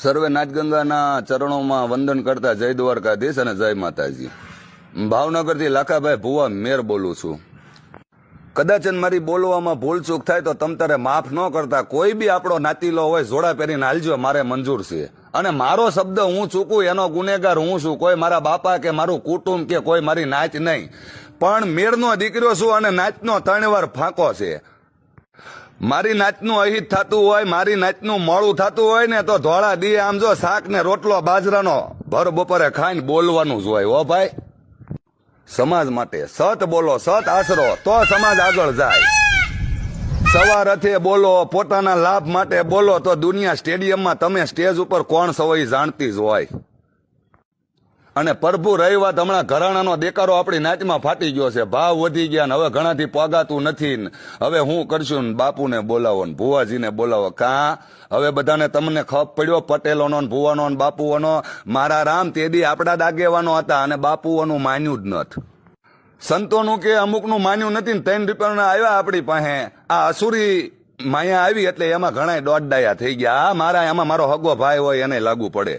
સર્વે નાચગંગાના ચરણોમાં વંદન કરતા જય દ્વારકાધીશ અને જય માતાજી. ભાવનગરથી લાખાભાઈ ભુવા મેર બોલું છું. કદાચ મારી બોલવામાં ભૂલચૂક થાય તો તમ તારે માફ ન કરતા. કોઈ બી આપણો નાતીલો હોય જોડા પહેરીને હાલજો, મારે મંજૂર છે. અને મારો શબ્દ હું ચૂકું એનો ગુનેગાર હું છું. કોઈ મારા બાપા કે મારું કુટુંબ કે કોઈ મારી નાચ નહીં, પણ મેરનો દીકરો છું અને નાચનો 3 વાર ફાંકો છે. મારી નાચનું અહિત થતું હોય, મારી નાચનું મોડું થતું હોય ને તો ધોળા દી આમ જો શાક ને રોટલો બાજરાનો ભર બપોરે ખાઈને બોલવાનું જ હોય. હો ભાઈ, સમાજ માટે સત બોલો, સત આશરો, તો સમાજ આગળ જાય. સવાર અર્થે બોલો, પોતાના લાભ માટે બોલો, તો દુનિયા સ્ટેડિયમમાં તમે સ્ટેજ ઉપર કોણ સવઈ જાણતી જ હોય. અને પ્રભુ રહી વાત, હમણાં ઘરાણાનો દેકારો આપણી નાચમાં ફાટી ગયો છે. ભાવ વધી ગયા ને હવે ઘણાથી પોગાતું નથી. હવે હું કરશું ને બાપુને બોલાવો ને ભુવાજીને બોલાવો. કાં હવે બધાને તમને ખપ પડ્યો પટેલોનો ને ભુવાનો ને બાપુઓનો. મારા રામ તેદી આપણા દાગેવાનો હતા અને બાપુઓનું માન્યું જ નથી. સંતોનું કે અમુકનું માન્યું નથી ને 3 રૂપિયાના આવ્યા આપણી પાસે. આ અસુરી માયા આવી એટલે એમાં ઘણા દોડડાયા થઈ ગયા. આ મારા એમાં મારો હગો ભાઈ હોય એને લાગુ પડે.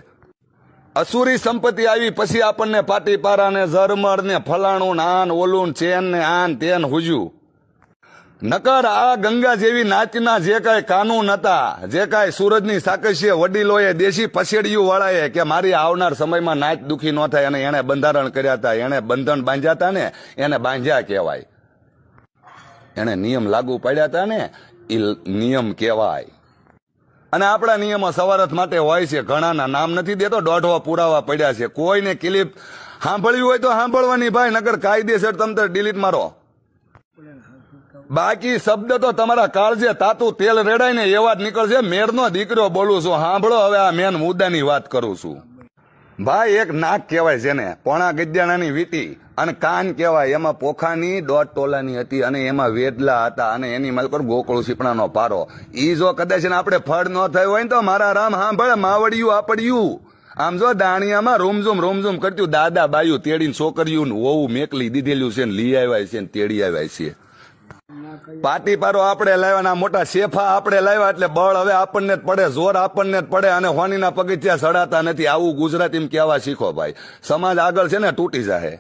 અસુરી સંપત્તિ આવી પછી આપણને પાટી પારા ને ઝરમર ને ફલાણું ને આન ઓલું ચેન ને આન તેન હુજ્યું. નકર આ ગંગા જેવી નાચના જે કાંઈ કાનૂન હતા, જે કાંઈ સૂરજની સાકસ્ય વડીલોએ દેશી પછેડિયું વાળાએ કે મારી આવનાર સમયમાં નાચ દુખી ન થાય અને એને બંધારણ કર્યા હતા, એને બંધન બાંધ્યા હતા ને એને બાંધ્યા કહેવાય. એને નિયમ લાગુ પાડ્યા હતા ને એ નિયમ કહેવાય. અને આપણા નિયમો સવારથ માટે હોય છે. ઘણાના નામ નથી દેતો, દોઢવા પુરાવા પડ્યા છે. કોઈને ક્લિપ સાંભળવી હોય તો સાંભળવાની ભાઈ, નકર કાયદેસર તમે ડિલીટ મારો. બાકી શબ્દ તો તમારા કાળજે તાતું તેલ રેડાય ને એવા જ નીકળશે. મેરનો દીકરો બોલું છું, સાંભળો. હવે આ મેન મુદ્દાની વાત કરું છું. ભાઈ, એક નાક કહેવાય છે ને, પોણા ગદ્યાણાની વીટી, અને કાન કહેવાય. એમાં પોખાની 1.5 તોલાની હતી અને એમાં વેદલા હતા અને એની માલ ગોકળું સીપણાનો પારો. ઈ જો કદાચ આપણે ફળ ન થયું હોય ને તો મારા રામ સાંભળે માવડિયું આપડ્યું. આમ જો દાણિયામાં રોમઝુમ કરતું દાદા બાયું તેડીને છોકરીયું વહુ મેકલી દીધેલું છે ને લઈ આવ્યા છે ને તેડી આવ્યા છે. પાટી પારો આપણે લાવ્યા, ના મોટા શેફા આપણે લાવ્યા એટલે બળ હવે આપણને જ પડે, જોર આપણને જ પડે અને હોનીના પગથિયા સડાતા નથી. આવું ગુજરાતીમાં કહેવા શીખો ભાઈ. સમાજ આગળ છે ને તૂટી જાય.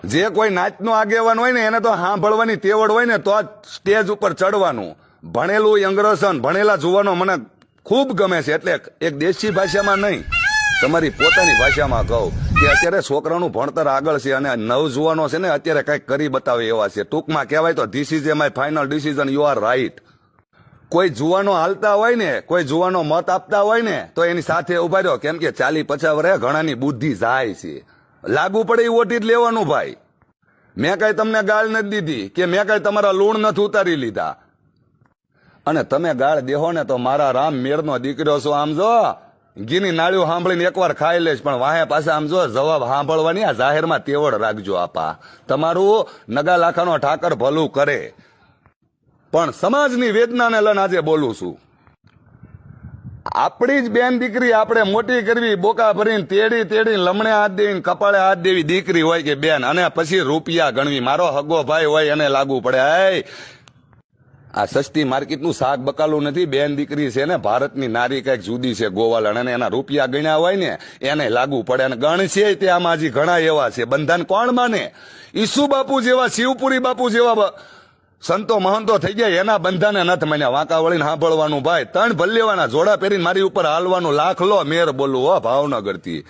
જે કોઈ નાચનો આગેવાન હોય ને એને તો સાંભળવાની તેવડ હોય ને તો જ સ્ટેજ ઉપર ચડવાનું. ભણેલું અંગ્રેજન, ભણેલા જુવાનો મને ખૂબ ગમે છે. એટલે એક દેશી ભાષામાં નહીં, તમારી પોતાની ભાષામાં કહું કે અત્યારે છોકરાનું ભણતર આગળ છે અને નવજુવાનો છે ને અત્યારે કંઈક કરી બતાવે એવા છે. ટૂંકમાં કહેવાય તો this is my final decision, you are right. કોઈ જુવાનો હાલતા હોય ને, કોઈ જુવાનો મત આપતા હોય ને તો એની સાથે ઉભા રહ્યો. કેમ કે 40-50 વર્ષે ઘણાની બુદ્ધિ જાય છે. લાગુ પડે એ ઓટી જ લેવાનું ભાઈ. મેં કઈ તમને ગાળ નથી દીધી કે મેં કઈ તમારા લૂણ નથી ઉતારી લીધા. અને તમે ગાળ દેહો ને તો મારા રામ મેરનો દીકરો છો. આમ જો ઘીની નાળીઓ સાંભળીને એકવાર ખાઈ લેશ, પણ વાહે પાછા આમ જો જવાબ સાંભળવાની આ જાહેરમાં તેવડ રાખજો. આપા તમારું નગા લાખાનો ઠાકર ભલું કરે, પણ સમાજની વેદનાને લઈને આજે બોલું છું. આપણી જ બેન દીકરી આપણે મોટી કરવી, બોકા ભરીને તેડી લમણે હાથ દેવીને કપાળે હાથ દેવી દીકરી હોય કે બેન, અને પછી રૂપિયા ગણવી. મારો હગો ભાઈ હોય એને લાગુ પડે. આ સસ્તી માર્કેટનું શાક બકાલું નથી. બેન દીકરી છે ને ભારતની નારી કઈક જુદી છે, ગોવાલણ, અને એના રૂપિયા ગણ્યા હોય ને એને લાગુ પડે. અને ગણ છે તે આમાં હજી ઘણા એવા છે. બંધન કોણ માને? ઈસુ બાપુ જેવા, શિવપુરી બાપુ જેવા સંતો મહંતો થઈ ગયા, એના બંધાને નથી માન્યા. વાંકા વળીને સાંભળવાનું ભાઈ. 3 ભલ્લેવાના જોડા પહેરીને મારી ઉપર હાલવાનું. લાખ લો મેર બોલું. હો ભાવનગરથી.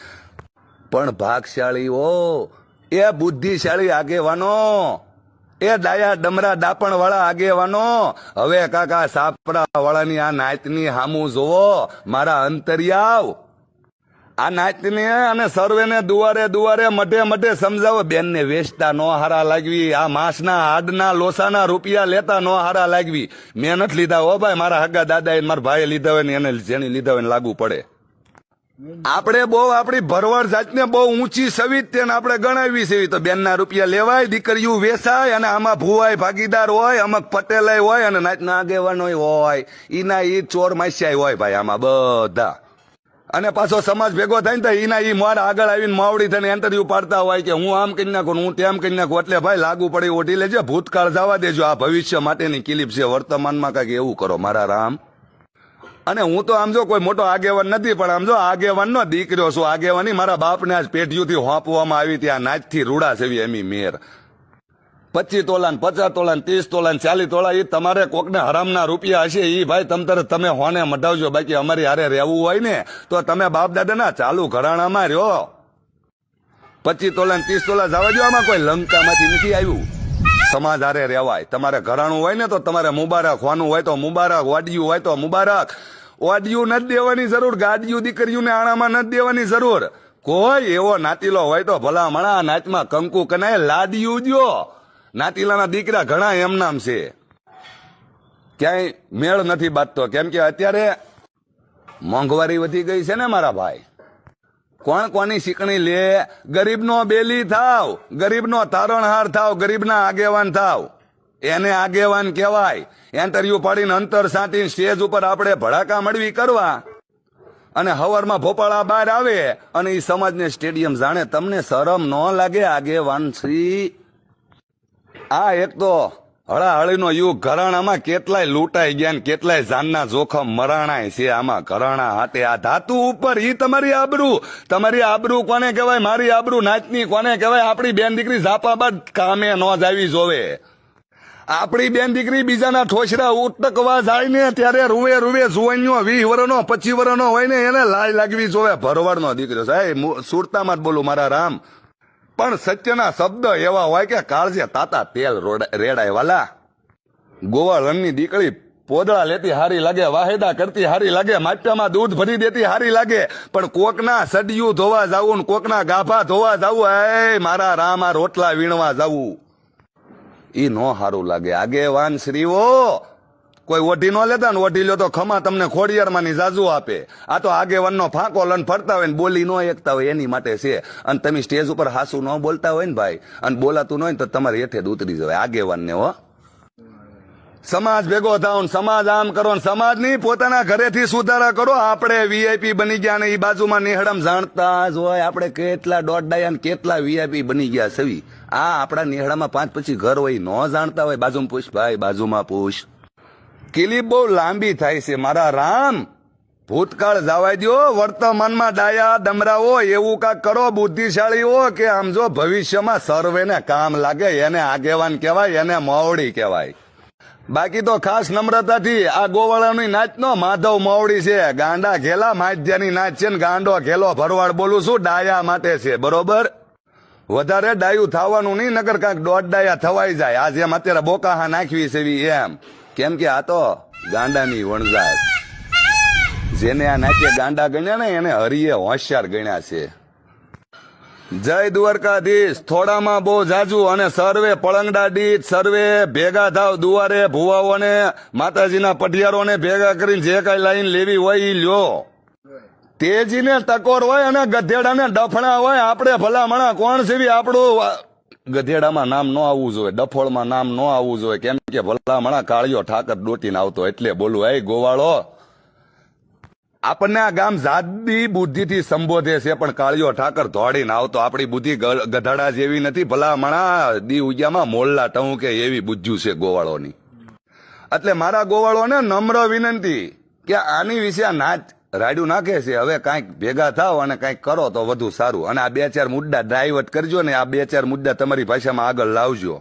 પણ ભાગશાળી હો, એ બુદ્ધિશાળી આગેવાનો, એ ડાયા ડમરા ડાપણ વાળા આગેવાનો. હવે કાકા સાપરા વાળાની આ નાચની હામું જોવો મારા અંતરિયાવ. આ નાચને અને સર્વેને દુવારે મઢે સમજાવો. બેનને વેચતા નો હારા લાગવી, આ માંસના હાડના લોસાના રૂપિયા લેતા નો હારા લાગવી. મેં નથી લીધા હો ભાઈ, મારા હગા દાદા મારા ભાઈએ લીધા હોય ને એને જેની લીધા હોય લાગુ પડે. આપણે બહુ આપણી ભરવાડ જાતને બહુ ઊંચી સવી તેને આપણે ગણાવી છે. તો બેનના રૂપિયા લેવાય, દીકરીઓ વેચાય, અને આમાં ભુવાય ભાગીદાર હોય, અમુક પટેલાય હોય અને નાચના આગેવાનો હોય, ઈના ઈ ચોર માસ્યાય હોય ભાઈ આમાં બધા. અને પાછો સમાજ ભેગો થાય ને તો ઈના ઈ માર આગળ આવીને માવડી થઈને ઇન્ટરવ્યુ પાડતા હોય કે હું આમ કરી નાખું, હું તેમ કરી નાખું. એટલે ભાઈ લાગુ પડે ઓઢી લેજો. ભૂતકાળ જવા દેજો. આ ભવિષ્ય માટેની ક્લિપ છે. વર્તમાનમાં કઈક એવું કરો મારા રામ. અને હું તો આમ જો કોઈ મોટો આગેવાન નથી, પણ આમ જો આગેવાનનો દીકરો છું. આગેવાની મારા બાપને આજ પેઢીઓથી હોંપવામાં આવી ત્યાં નાચથી રૂડા સેવી એમી મેર. 25 તોલા ને 50 તોલા ને 30 તોલા ને 40 તોલા એ તમારે કોકને હરામના રૂપિયા હશે એ ભાઈ તમે હોને મટાવજો. બાકી અમારી હારે રહેવું હોય ને તો તમે બાપ દાદાના ચાલુ ઘરાણામાં રહ્યો. 25 તોલા ને 30 તોલા જવા દો. આમાં કોઈ લંકામાંથી નથી આવ્યું. સમાજ હારે રહેવાય. તમારે ઘરાણું હોય ને તો તમારે મુબારક, હોનું હોય તો મુબારક, વાડિયું હોય તો મુબારક. વાડિયું નથી દેવાની જરૂર, ગાડિયું દીકરીઓને આણામાં નથી દેવાની જરૂર. કોઈ એવો નાતીલો હોય તો ભલા મણા નાચમાં કંકુ કનાય લાડિયું દ્યો. નાતીલાના દીકરા ઘણા એમ નામ છે, ક્યાંય મેળ નથી બાંધતો. કેમ કે અત્યારે મોંઘવારી વધી ગઈ છે ને મારા ભાઈ. કોણ કોની શીકણી લે? ગરીબનો બેલી થાવ, ગરીબનો તારણહાર થાવ, ગરીબના આગેવાન થાવ. એને આગેવાન કહેવાય. ઇન્ટરવ્યુ પાડીને અંતર સાંતીને સ્ટેજ ઉપર આપણે ભડાકા મળવી કરવા અને હવારમાં ભોપાળા બહાર આવે અને એ સમાજને સ્ટેડિયમ જાણે. તમને શરમ ન લાગે આગેવાન શ્રી? આ એક તો હળાહળીનો યુગ. ઘરાણામાં કેટલાય લૂંટાઈ ગયા ને કેટલાય જાનના જોખમ મરાણાય છે આમાં ઘરાણા હાથે. આ ધાતુ ઉપર ઈ તમારી આબરૂ. તમારી આબરૂ કોને કહેવાય? મારી આબરૂ નાચની કોને કહેવાય? આપણી બેન દીકરી ઝાપાબાદ કામે ન જાવી જોવે. આપણી બેન દીકરી બીજાના ઠોસરા ઉટકવા જાય ને ત્યારે રૂવે રૂવે જુવાનીઓ 20 વર્ષનો 25 વર્ષનો હોય ને એને લાજ લાગવી જોવે. ભરવાડનો દીકરો સાહેબ, સુરતામાં જ બોલું મારા રામ. પણ સત્યના શબ્દ એવા હોય કે કાળજે તાતા તેલ રેડાય વાલા. ગોવાળની દીકરી પોદળા લેતી હારી લાગે, વાહેદા કરતી હારી લાગે, માટ્યામાં દૂધ ભરી દેતી હારી લાગે, પણ કોકના સડિયું ધોવા જાવું ને કોકના ગાભા ધોવા જાવું, એ મારા રામ આ રોટલા વીણવા જાવું, ઈ નો હારું લાગે. આગેવાન શ્રીઓ કોઈ ઓઢી ન લેતા ને ઓઢી લો તો ખમા તમને ખોડિયારમાંની જાજુ આપે. આ તો આગેવાનનો ફાંકો લન ફરતા હોય ને બોલી ન એકતા હોય એની માટે છે. અને તમે સ્ટેજ ઉપર હાસું ન બોલતા હોય ને ભાઈ, અને બોલાતું ન હોય ને તો તમારે હેઠે જ ઉતરી જવાય આગેવાનને. હો, સમાજ ભેગો થાવ ને સમાજ આમ કરો ને સમાજ નહીં પોતાના ઘરેથી સુધારા કરો. આપણે વીઆઈપી બની ગયા ને એ બાજુમાં નિહળમ જાણતા જ હોય આપણે કેટલા દોઢ ને કેટલા વીઆઈપી બની ગયા સવી. આ આપણા નિહળામાં 5 પછી ઘર હોય ન જાણતા હોય. બાજુમાં પૂછ ભાઈ, બાજુમાં પૂછ. કિલી બહુ લાંબી થાય છે મારા રામ. ભૂતકાળ જવા દો, વર્તમાનમાં ડાયા ડમરાઓ એવું કાંક કરો બુદ્ધિશાળીઓ કે આમ જો ભવિષ્યમાં સર્વેને કામ લાગે. એને આગેવાન કહેવાય, એને માવડી કહેવાય. બાકી તો ખાસ નમ્રતાથી આ ગોવાળાની નાચ નો માધવ માવડી છે. ગાંડા ઘેલા માધ્યાની નાચ છે ને ગાંડો ઘેલો ભરવાડ બોલું છું ડાયા માટે છે. બરોબર? વધારે ડાયું થવાનું નહીં, નકર કાંઈક દોઢ ડાયા થવાઈ જાય. આ જેમ અત્યારે બોકાહા નાખવી છે એમ. કેમ કે આ તો ગાંડાની વણઝાત. જેને આ નાચે ગાંડા ગણ્યા ને એને હરિએ હોશિયાર ગણ્યા છે. જય દ્વારકાધીશ. થોડામાં બહુ જાજુ અને સર્વે પળંગડા દીઠ સર્વે ભેગા થાવ. દુવારે ભુવાઓને માતાજીના પઢિયારોને ભેગા કરીને જે કઈ લાઈન લેવી હોય એ લ્યો. તેજીને ટકોર હોય અને ગધેડાને ડફણા હોય. આપણે ભલામણા કોણ સેવી આપણું ગધેડામાં નામ ન આવવું જોઈએ, ડફોળમાં નામ ન આવવું જોઈએ. કેમ કે ભલામણા કાળિયો ઠાકર ડોટીને આવતો. એટલે બોલું, એ ગોવાળો આપણને આ ગામ જાદી બુદ્ધિથી સંબોધે છે, પણ કાળિયો ઠાકર દોડીને આવતો. આપણી બુદ્ધિ ગધાડા જેવી નથી. ભલામણા દી ઉગ્યામાં મોલ્લા ટહુકે એવી બુદ્ધ્યું છે ગોવાળોની. એટલે મારા ગોવાળોને નમ્ર વિનંતી કે આની વિશે આ નાચ રાડ્યું નાખે છે. હવે કાંઈક ભેગા થાવ અને કાંઈક કરો તો વધુ સારું. અને આ 2-4 મુદ્દા ડાયવર્ટ કરજો ને. આ 2-4 મુદ્દા તમારી ભાષામાં આગળ લાવજો.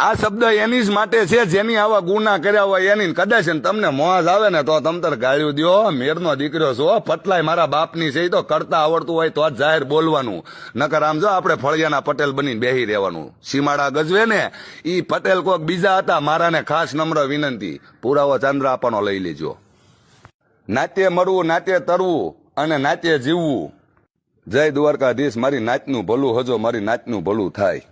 આ શબ્દ એની જ માટે છે જેની આવા ગુના કર્યા હોય એની. કદાચ તમને મોજ આવે ને તો તમતર ગાળ્યું દો. મેરનો દીકરો છો, પટલાય મારા બાપની છે. તો કરતા આવડતું હોય તો જ જાહેર બોલવાનું. નકર આમ જો આપણે ફળિયાના પટેલ બનીને બેહી રહેવાનું. સીમાડા ગજવે ને ઈ પટેલ કોક બીજા હતા. મારાને ખાસ નમ્ર વિનંતી, પુરાવો ચાંદ્ર આપવાનો લઈ લેજો. નાટ્ય મરવું, નાટ્ય તરવું અને નાટ્ય જીવવું. જય દ્વારકાધીશ. મારી નાચનું ભલું હજો, મારી નાચનું ભલું થાય.